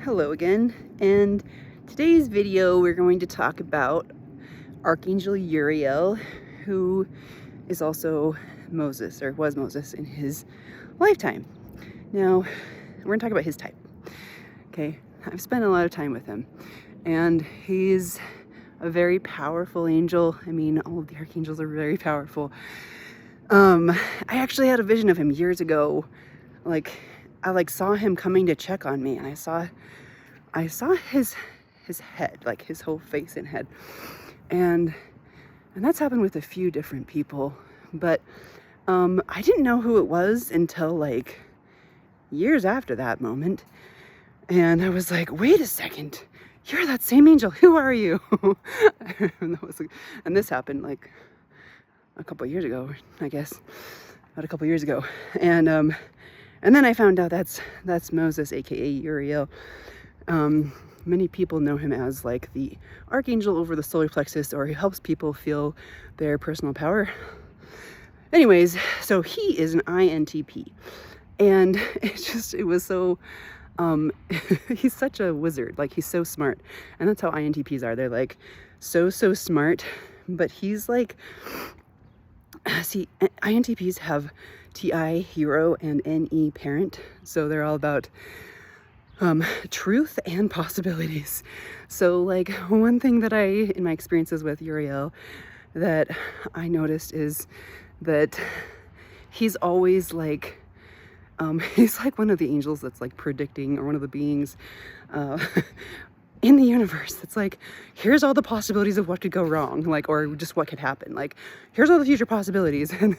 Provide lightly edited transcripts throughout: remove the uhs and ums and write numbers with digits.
Hello again, and today's video we're going to talk about Archangel Uriel, who is also Moses, or was Moses in his lifetime. Now, we're going to talk about his type. Okay, I've spent a lot of time with him, and he's a very powerful angel. I mean, all of the archangels are very powerful. I actually had a vision of him years ago. I saw him coming to check on me, and I saw his head, like his whole face and head, and that's happened with a few different people, but I didn't know who it was until like years after that moment, and I was like, wait a second, you're that same angel, who are you? And this happened like a couple years ago, I guess, about a couple years ago, and then I found out that's Moses, aka Uriel. Many people know him as like the archangel over the solar plexus, or he helps people feel their personal power. Anyways, so he is an INTP, and it was so he's such a wizard. Like, he's so smart, and that's how INTPs are. They're like so smart, but he's like, see, INTPs have TI hero and NE parent, so they're all about truth and possibilities. So like, one thing that in my experiences with Uriel, that I noticed is that he's always like, he's like one of the angels that's like predicting, or one of the beings in the universe. It's like, here's all the possibilities of what could go wrong, like, or just what could happen. Like, here's all the future possibilities, and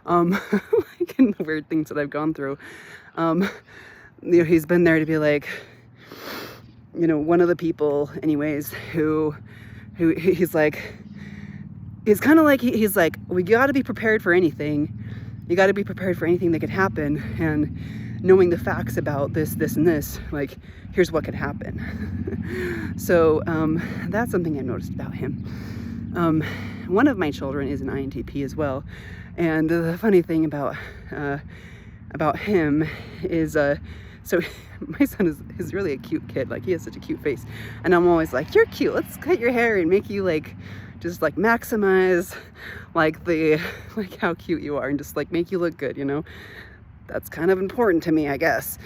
like, in the weird things that I've gone through, you know, he's been there to be like, you know, one of the people, anyways, who he's like, he's kind of like, he's like, we got to be prepared for anything. You got to be prepared for anything that could happen, and knowing the facts about this, and this, like, here's what could happen. So that's something I've noticed about him. One of my children is an INTP as well, and the funny thing about him is, so my son is really a cute kid. Like, he has such a cute face, and I'm always like, you're cute, let's cut your hair and make you like, just like maximize like how cute you are, and just like make you look good, you know. That's kind of important to me, I guess.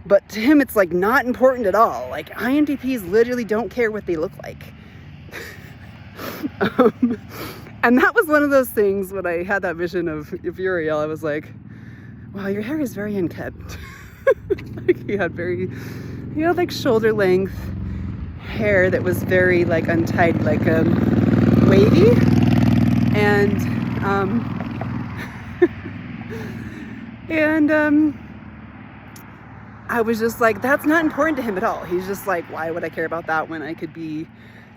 But to him, it's like not important at all. Like, INTPs literally don't care what they look like. And that was one of those things when I had that vision of Uriel. I was like, wow, your hair is very unkempt. Like, he had like shoulder length hair that was very like untidy, like wavy, and I was just like, that's not important to him at all. He's just like, why would I care about that when I could be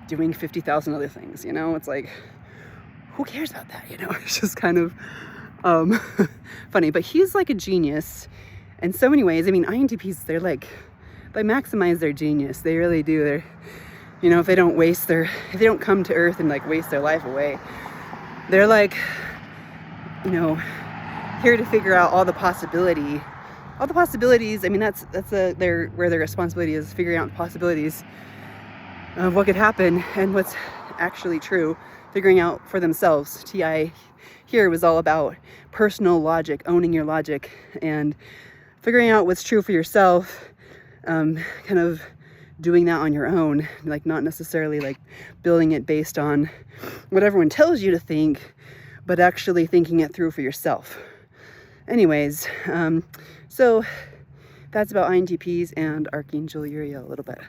doing 50,000 other things, you know? It's like, who cares about that, you know? It's just kind of funny. But he's like a genius in so many ways. I mean, INTPs, they maximize their genius. They really do. They're, you know, if they don't come to Earth and like waste their life away, they're like, you know, here to figure out all the possibilities. I mean, that's where their responsibility is, figuring out the possibilities of what could happen and what's actually true, figuring out for themselves. TI here was all about personal logic, owning your logic, and figuring out what's true for yourself, kind of doing that on your own, like not necessarily like building it based on what everyone tells you to think, but actually thinking it through for yourself. Anyways, so that's about INTPs and Archangel Uriel a little bit.